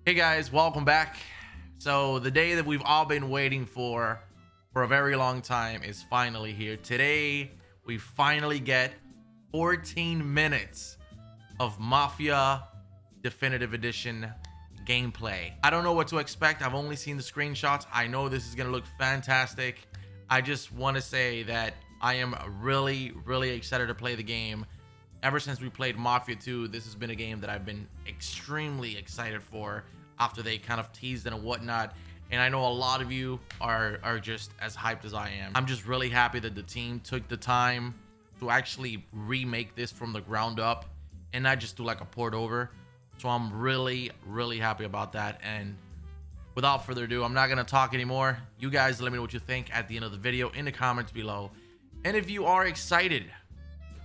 Hey guys, welcome back. So the day that we've all been waiting for a very long time is finally here. Today we finally get 14 minutes of Mafia Definitive Edition gameplay. I don't know what to expect. I've only seen the screenshots. I know this is gonna look fantastic. I just want to say that I am really excited to play the game. Ever since we played Mafia 2, this has been a game that I've been extremely excited for after they kind of teased it and whatnot. And I know a lot of you are just as hyped as I am. I'm just really happy that the team took the time to actually remake this from the ground up and not just do like a port over. So I'm really happy about that. And without further ado, I'm not going to talk anymore. You guys let me know what you think at the end of the video in the comments below. And if you are excited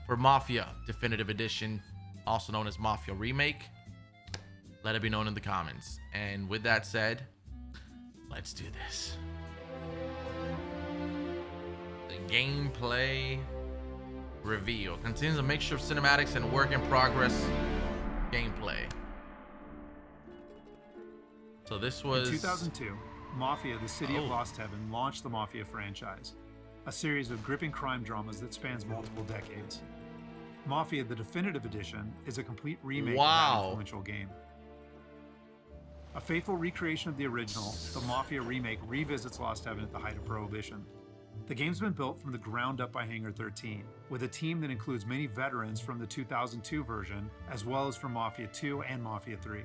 for Mafia Definitive Edition, also known as Mafia Remake, let it be known in the comments. And with that said, let's do this. The gameplay reveal contains a mixture of cinematics and work in progress gameplay. So this was in 2002, Mafia, the City of Lost Heaven, launched the Mafia franchise, a series of gripping crime dramas that spans multiple decades. Mafia, the Definitive Edition, is a complete remake of that influential game. A faithful recreation of the original, the Mafia remake revisits Lost Heaven at the height of Prohibition. The game's been built from the ground up by Hangar 13, with a team that includes many veterans from the 2002 version, as well as from Mafia 2 and Mafia 3.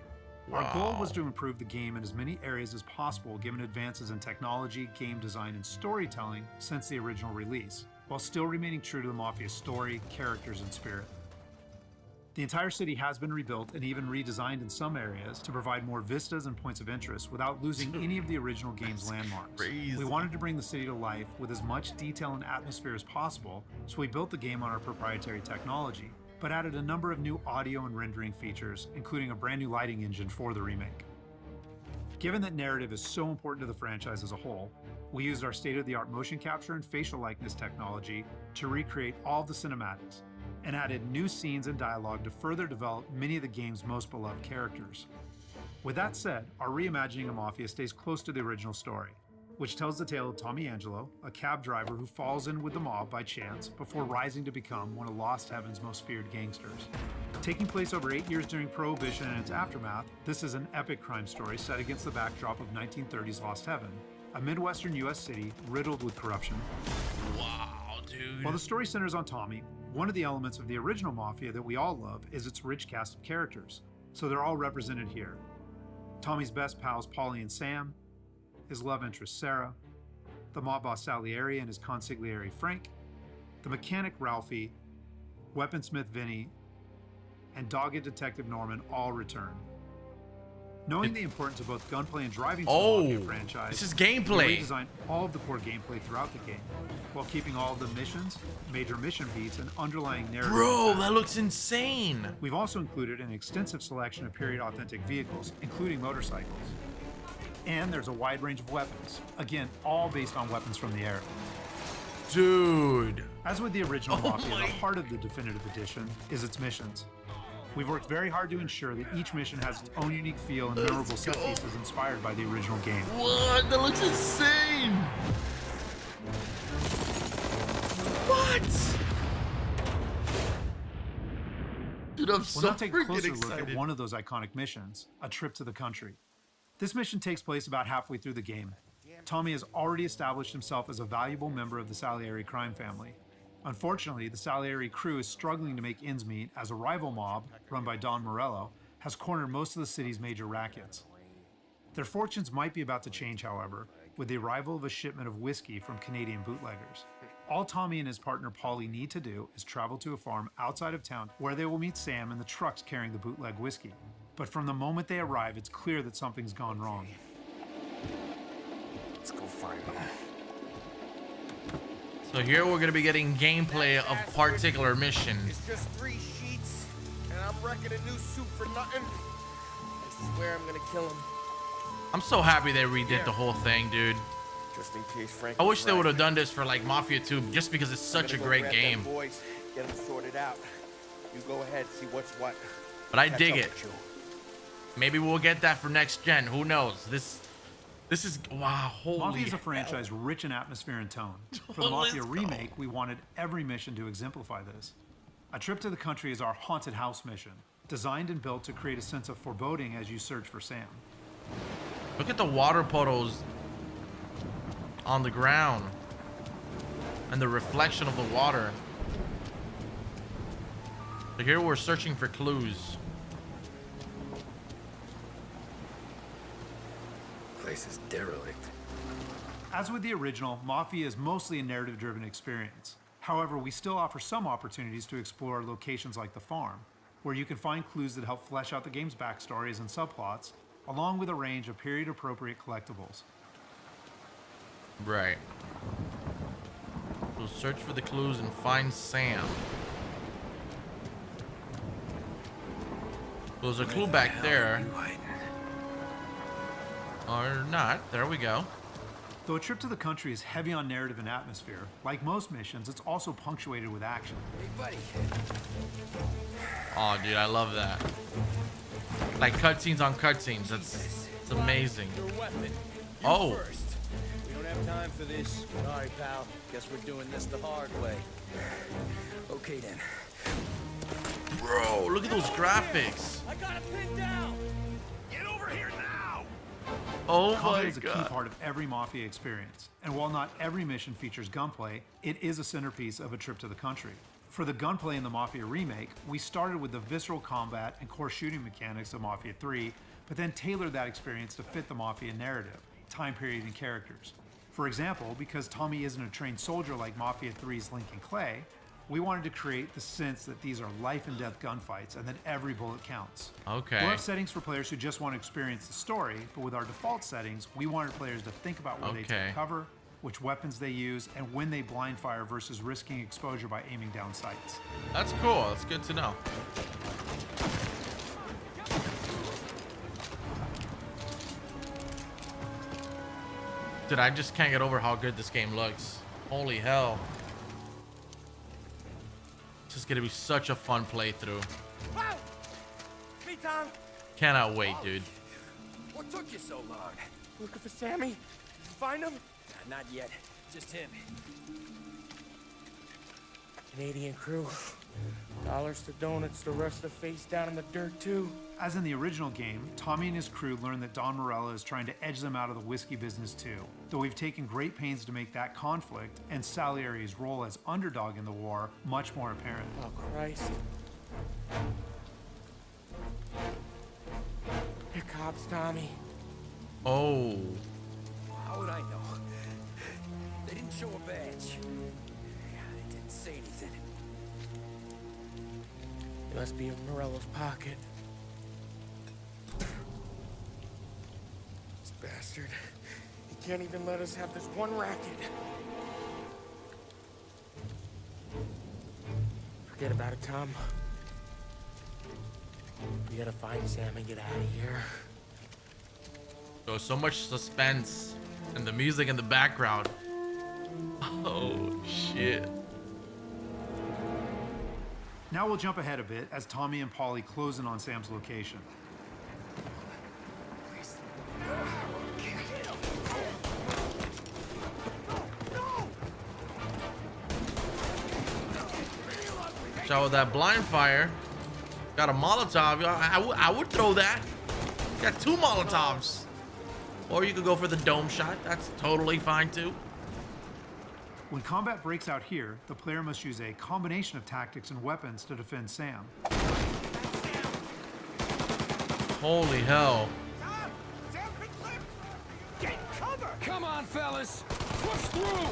Our goal was to improve the game in as many areas as possible given advances in technology, game design, and storytelling since the original release, while still remaining true to the Mafia story, characters, and spirit. The entire city has been rebuilt and even redesigned in some areas to provide more vistas and points of interest without losing any of the original game's landmarks. We wanted to bring the city to life with as much detail and atmosphere as possible, so we built the game on our proprietary technology, but added a number of new audio and rendering features, including a brand new lighting engine for the remake. Given that narrative is so important to the franchise as a whole, we used our state-of-the-art motion capture and facial likeness technology to recreate all the cinematics, and added new scenes and dialogue to further develop many of the game's most beloved characters. With that said, our reimagining of Mafia stays close to the original story, which tells the tale of Tommy Angelo, a cab driver who falls in with the mob by chance before rising to become one of Lost Heaven's most feared gangsters. Taking place over 8 years during Prohibition and its aftermath, this is an epic crime story set against the backdrop of 1930s Lost Heaven, a Midwestern U.S. city riddled with corruption. Wow, dude. While the story centers on Tommy, one of the elements of the original Mafia that we all love is its rich cast of characters, so they're all represented here. Tommy's best pals Paulie and Sam, his love interest Sarah, the mob boss Salieri and his consigliere Frank, the mechanic Ralphie, weaponsmith Vinny, and dogged detective Norman all return. Knowing the importance of both gunplay and driving to the Mafia franchise, this is gameplay. We redesigned all of the core gameplay throughout the game, while keeping all of the missions, major mission beats, and underlying narrative. Bro, that looks insane. We've also included an extensive selection of period-authentic vehicles, including motorcycles. And there's a wide range of weapons, again, all based on weapons from the era. Dude. As with the original Mafia, the heart of the Definitive Edition is its missions. We've worked very hard to ensure that each mission has its own unique feel and memorable set pieces inspired by the original game. What? That looks insane! What? Dude, I'm so We'll now take a closer excited. look at one of those iconic missions, A Trip to the Country. This mission takes place about halfway through the game. Tommy has already established himself as a valuable member of the Salieri crime family. Unfortunately, the Salieri crew is struggling to make ends meet as a rival mob, run by Don Morello, has cornered most of the city's major rackets. Their fortunes might be about to change, however, with the arrival of a shipment of whiskey from Canadian bootleggers. All Tommy and his partner Paulie need to do is travel to a farm outside of town where they will meet Sam and the trucks carrying the bootleg whiskey. But from the moment they arrive, it's clear that something's gone wrong. Let's go find them. So here we're gonna be getting gameplay of particular mission. It's just 3 sheets, and I'm wrecking a new suit for nothing. I swear I'm gonna kill him. I'm so happy they redid the whole thing, dude. Just in case Frank. I wish they would have done this for like Mafia 2, just because it's such a great game. Boys, get them sorted out. You go ahead, see what's what. But I dig it. Maybe we'll get that for next gen. Who knows? This is wow. Holy Mafia is a hell. franchise rich in atmosphere and tone. For the Mafia remake, we wanted every mission to exemplify this. A Trip to the Country is our haunted house mission, designed and built to create a sense of foreboding as you search for Sam. Look at the water puddles on the ground and the reflection of the water. So here we're searching for clues. Place is derelict. As with the original, Mafia is mostly a narrative-driven experience. However, we still offer some opportunities to explore locations like the farm, where you can find clues that help flesh out the game's backstories and subplots, along with a range of period-appropriate collectibles. Right. So search for the clues and find Sam. There's a clue back there. Or not. There we go. Though A Trip to the Country is heavy on narrative and atmosphere, like most missions, it's also punctuated with action. Hey, buddy. Oh, dude, I love that. Like cutscenes on cutscenes. It's amazing. Your weapon. You Oh. first. We don't have time for this. Sorry, pal. Guess we're doing this the hard way. Okay, then. Bro, look at those graphics. I got it pinned down. Get over here now. Oh Combat my is a key god. part of every Mafia experience, and while not every mission features gunplay, it is a centerpiece of A Trip to the Country. For the gunplay in the Mafia remake, we started with the visceral combat and core shooting mechanics of Mafia 3, but then tailored that experience to fit the Mafia narrative, time period, and characters. For example, because Tommy isn't a trained soldier like Mafia 3's Lincoln Clay, we wanted to create the sense that these are life and death gunfights and that every bullet counts. Okay. We'll have settings for players who just want to experience the story, but with our default settings, we wanted players to think about where they Okay. take cover, which weapons they use, and when they blind fire versus risking exposure by aiming down sights. That's cool. That's good to know. Dude, I just can't get over how good this game looks. Holy hell. This is gonna be such a fun playthrough. Wow. Me, Tom. Cannot wait, dude. What took you so long? Looking for Sammy? Did you find him? Not yet. Just him. Canadian crew. Dollars to donuts, the rest of the face down in the dirt, too. As in the original game, Tommy and his crew learn that Don Morello is trying to edge them out of the whiskey business too. Though we've taken great pains to make that conflict and Salieri's role as underdog in the war much more apparent. Oh, Christ. Here cops, Tommy. Oh. How would I know? They didn't show a badge. They didn't say anything. It must be in Morello's pocket. This bastard. He can't even let us have this one racket. Forget about it, Tom. We gotta find Sam and get out of here. There's so much suspense and the music in the background. Oh, shit. Now we'll jump ahead a bit as Tommy and Polly close in on Sam's location. So with that blind fire, got a Molotov. I would throw that. Got 2 Molotovs. Or you could go for the dome shot. That's totally fine too. When combat breaks out here, the player must use a combination of tactics and weapons to defend Sam. Holy hell. Get cover! Come on, fellas! Push through!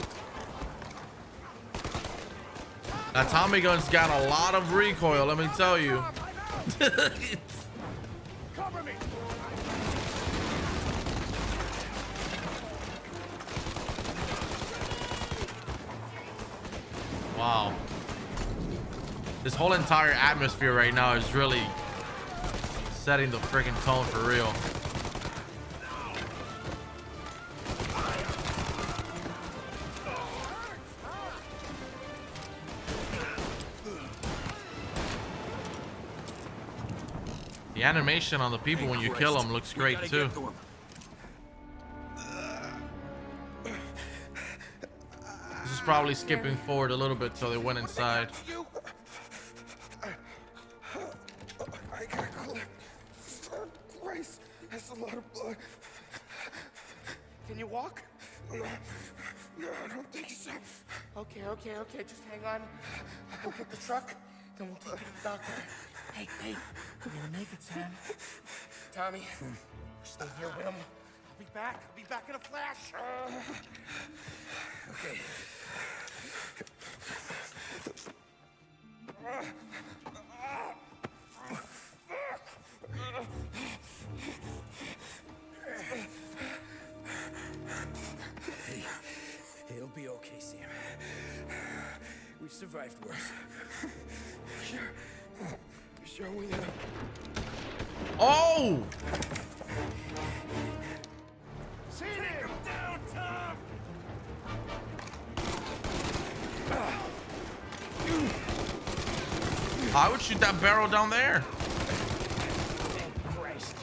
That Tommy gun's got a lot of recoil, let me tell you. Cover me! Wow. This whole entire atmosphere right now is really setting the freaking tone for real. The The animation on the people when you kill them looks great too. This is probably skipping forward a little bit so they went inside. I got clipped. Christ, that's a lot of blood. Can you walk? No, I don't think so. Okay. Just hang on. I'll go get the truck, then we'll take you to the doctor. Hey, you're gonna make it, Sam. Tommy, stay here with him. I'll be back in a flash. Okay. Hey, it'll be okay, Sam. We've survived worse. Sure we have. Oh! Take him down, Tom! I would shoot that barrel down there. Thank Christ.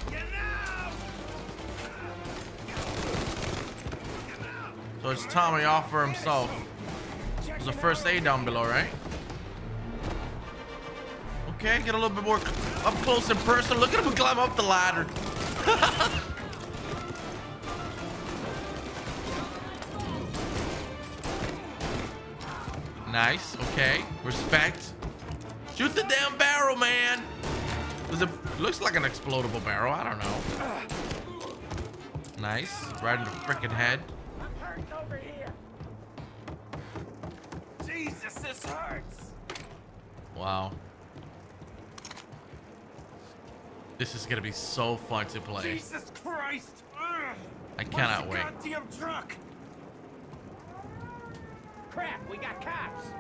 Get out! So it's Tommy off for himself. There's a first aid down below, right? Okay, get a little bit more up close and personal. Look at him climb up the ladder. Nice. Okay. Respect. Shoot the damn barrel, man. Looks like an explodable barrel. I don't know. Nice. Right in the freaking head. I'm hurting over here. Jesus, this hurts. Wow. This is gonna be so fun to play. Jesus Christ! Ugh. I cannot Where's wait. the goddamn truck? Crap, we got cops.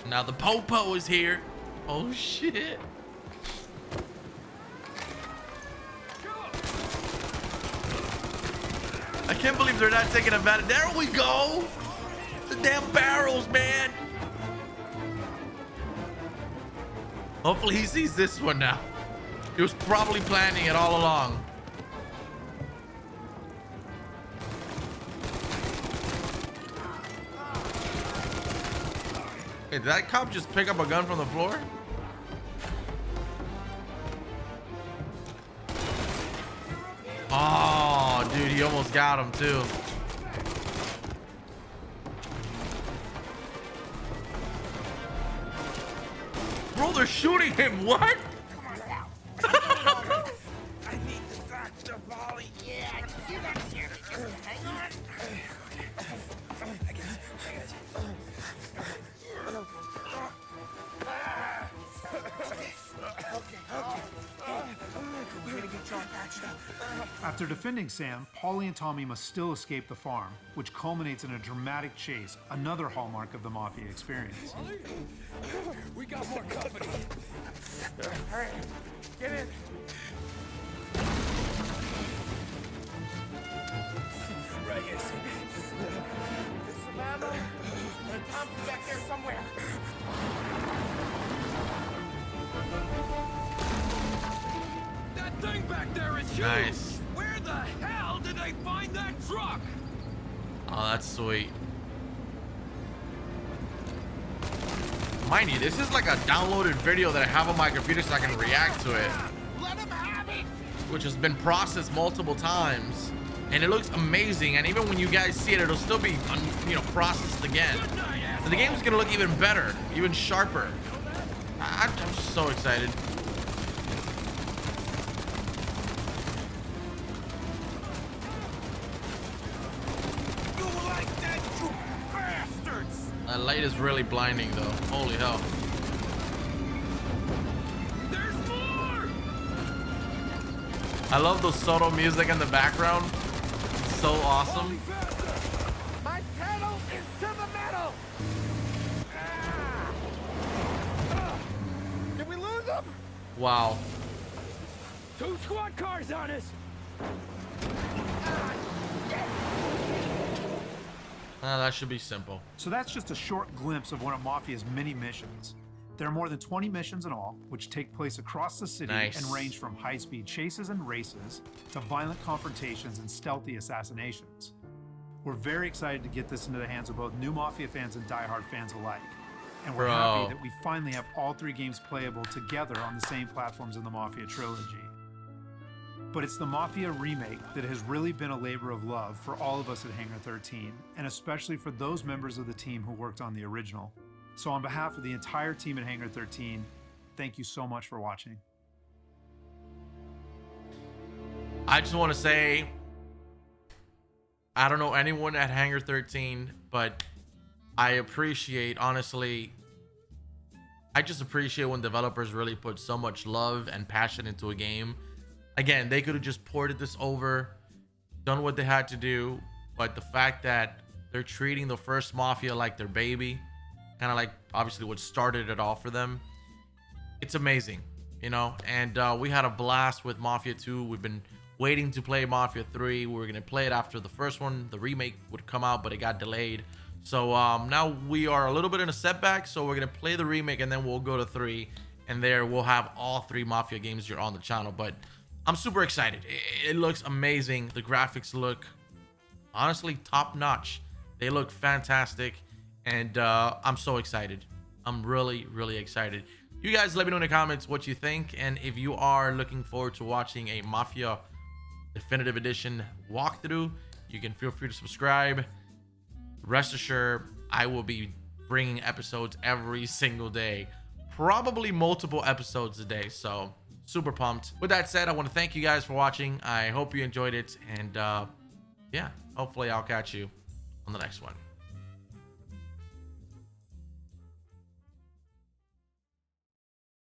Now the Popo is here. Oh shit. I can't believe they're not taking advantage. There we go. The damn barrels, man. Hopefully he sees this one now. He was probably planning it all along. Hey, did that cop just pick up a gun from the floor? Oh, dude, he almost got him too. Bro, they're shooting him. What? Come on now. I need the doctor, Molly. Yeah, you got here. Just hang on. I got you. We're gonna get John patched up. After defending Sam, Paulie and Tommy must still escape the farm, which culminates in a dramatic chase, another hallmark of the Mafia experience. We got more company. All right, get in. Right here, Sam. There's some ammo and a Thompson back there somewhere. That thing back there is huge. Nice. Where the hell did they find that truck? Oh, that's sweet. Mind you, this is like a downloaded video that I have on my computer so I can react to it. Let him have it. Which has been processed multiple times. And it looks amazing. And even when you guys see it, it'll still be, processed again. So the game's gonna look even better, even sharper. I'm just so excited. You like that, you bastards? That light is really blinding though. Holy hell. There's more. I love the subtle music in the background. It's so awesome. My pedal is to the metal. Did we lose him? Wow. 2 squad cars on us. That should be simple. So that's just a short glimpse of one of Mafia's many missions. There are more than 20 missions in all, which take place across the city and range from high-speed chases and races to violent confrontations and stealthy assassinations. We're very excited to get this into the hands of both new Mafia fans and die-hard fans alike. And we're happy that we finally have all 3 games playable together on the same platforms in the Mafia trilogy. But it's the Mafia remake that has really been a labor of love for all of us at Hangar 13, and especially for those members of the team who worked on the original. So on behalf of the entire team at Hangar 13, thank you so much for watching. I just want to say, I don't know anyone at Hangar 13, but I appreciate, honestly, I just appreciate when developers really put so much love and passion into a game. Again, they could have just ported this over, done what they had to do, but the fact that they're treating the first Mafia like their baby, kind of like obviously what started it all for them, it's amazing, you know. And we had a blast with Mafia 2. We've been waiting to play Mafia 3. We were gonna play it after the first one. The remake would come out, but it got delayed. So now we are a little bit in a setback, so we're gonna play the remake and then we'll go to 3, and there we'll have all 3 Mafia games here on the channel. But I'm super excited. It looks amazing. The graphics look honestly top notch. They look fantastic, and I'm so excited. I'm really excited. You guys let me know in the comments what you think, and if you are looking forward to watching a Mafia Definitive Edition walkthrough, you can feel free to subscribe. Rest assured, I will be bringing episodes every single day, probably multiple episodes a day. So super pumped. With that said, I want to thank you guys for watching. I hope you enjoyed it, and yeah, hopefully I'll catch you on the next one.